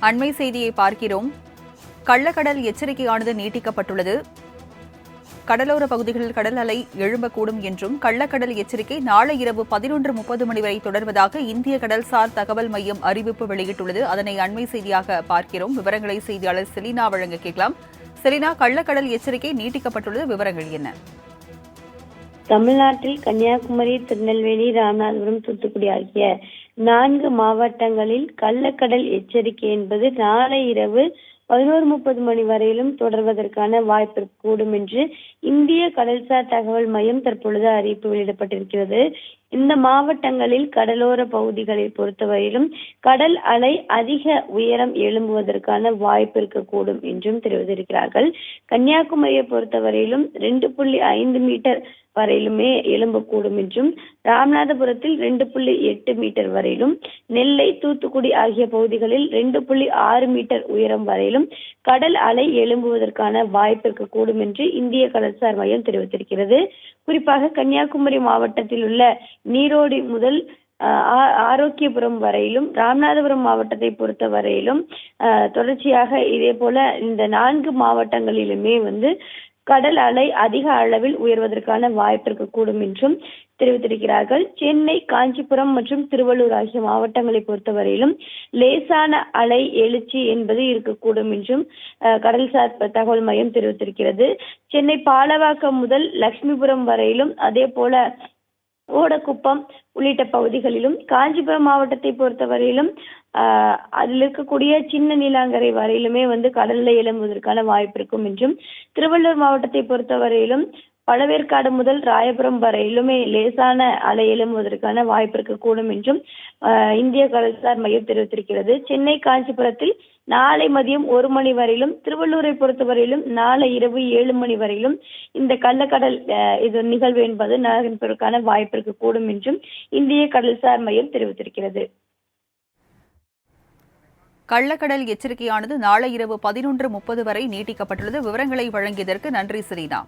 அண்மை செய்தியை பார்க்கிறோம். கள்ளக்கடல் எச்சரிக்கையானது நீட்டிக்கப்பட்டுள்ளது. கடலோர பகுதிகளில் கடல் அலை எழும்பக்கூடும் என்றும் கள்ளக்கடல் எச்சரிக்கை நாளை இரவு 11:30 மணி வரை தொடர்வதாக இந்திய கடல்சார் தகவல் மையம் அறிவிப்பு வெளியிட்டுள்ளது. அதனை அண்மை செய்தியாக பார்க்கிறோம். விவரங்களை செய்தியாளர் செலினா வழங்க கேட்கலாம். செலினா, கள்ளக்கடல் எச்சரிக்கை நீட்டிக்கப்பட்டுள்ளது, விவரங்கள் என்ன? தமிழ்நாட்டில் கன்னியாகுமரி, திருநெல்வேலி, ராமநாதபுரம், தூத்துக்குடி ஆகிய 4 மாவட்டங்களில் கள்ளக்கடல் எச்சரிக்கை என்பது நாளை இரவு 11:30 மணி வரையிலும் தொடர்வதற்கான வாய்ப்பு கூடும் என்று இந்திய கடல்சார் தகவல் மையம் தற்பொழுது அறிவிப்பு வெளியிடப்பட்டிருக்கிறது. இந்த மாவட்டங்களில் கடலோர பகுதிகளை பொறுத்தவரையிலும் கடல் அலை அதிக உயரம் எழும்புவதற்கான வாய்ப்பு இருக்கக்கூடும் என்றும் தெரிவித்திருக்கிறார்கள். கன்னியாகுமரியை பொறுத்தவரையிலும் 2.5 மீட்டர் வரையிலுமே எழும்பக்கூடும் என்றும், ராமநாதபுரத்தில் 2.8 மீட்டர் வரையிலும், நெல்லை, தூத்துக்குடி ஆகிய பகுதிகளில் 2.6 மீட்டர் உயரம் வரையிலும் கடல் அலை எழும்புவதற்கான வாய்ப்பு இருக்கக்கூடும் என்று இந்திய கடல்சார் மையம் தெரிவித்திருக்கிறது. குறிப்பாக கன்னியாகுமரி மாவட்டத்தில் உள்ள நீரோடி முதல் ஆரோக்கியபுரம் வரையிலும், ராமநாதபுரம் மாவட்டத்தை பொறுத்த வரையிலும் தொடர்ச்சியாக இதே போல இந்த 4 மாவட்டங்களிலுமே கடல் அலை அதிக அளவில் உயர்வதற்கான வாய்ப்பு இருக்கக்கூடும் என்றும் தெரிவித்திருக்கிறார்கள். சென்னை, காஞ்சிபுரம் மற்றும் திருவள்ளூர் ஆகிய மாவட்டங்களை பொறுத்தவரையிலும் லேசான அலை எழுச்சி என்பது இருக்கக்கூடும் என்றும் கடல்சார் தகவல் மையம் தெரிவித்திருக்கிறது. சென்னை பாலவாக்கம் முதல் லட்சுமிபுரம் வரையிலும், அதே போல ஓடக்குப்பம் உள்ளிட்ட பகுதிகளிலும், காஞ்சிபுரம் மாவட்டத்தை பொறுத்தவரையிலும் அதில் இருக்கக்கூடிய சின்ன நீலாங்கரை வரையிலுமே கடல்ல எழும்புவதற்கான வாய்ப்பு இருக்கும் என்றும், திருவள்ளூர் மாவட்டத்தை பொறுத்தவரையிலும் பழவேற்காடு முதல் ராயபுரம் வரையிலுமே லேசான அலை எழும்புவதற்கான வாய்ப்பு இருக்கக்கூடும் என்றும் இந்திய கடல்சார் மையம் தெரிவித்திருக்கிறது. சென்னை, காஞ்சிபுரத்தில் நாளை மதியம் 1 மணி வரையிலும், திருவள்ளூரை பொறுத்தவரையிலும் நாளை இரவு 7 மணி வரையிலும் இந்த கள்ளக்கடல் இது நிகழ்வு என்பது நகர்வதற்கான வாய்ப்பு இருக்கக்கூடும் என்றும் இந்திய கடல்சார் மையம் தெரிவித்திருக்கிறது. கள்ளக்கடல் எச்சரிக்கையானது நாளை இரவு 11:30 வரை நீட்டிக்கப்பட்டுள்ளது. விவரங்களை வழங்கியதற்கு நன்றி, செலினா.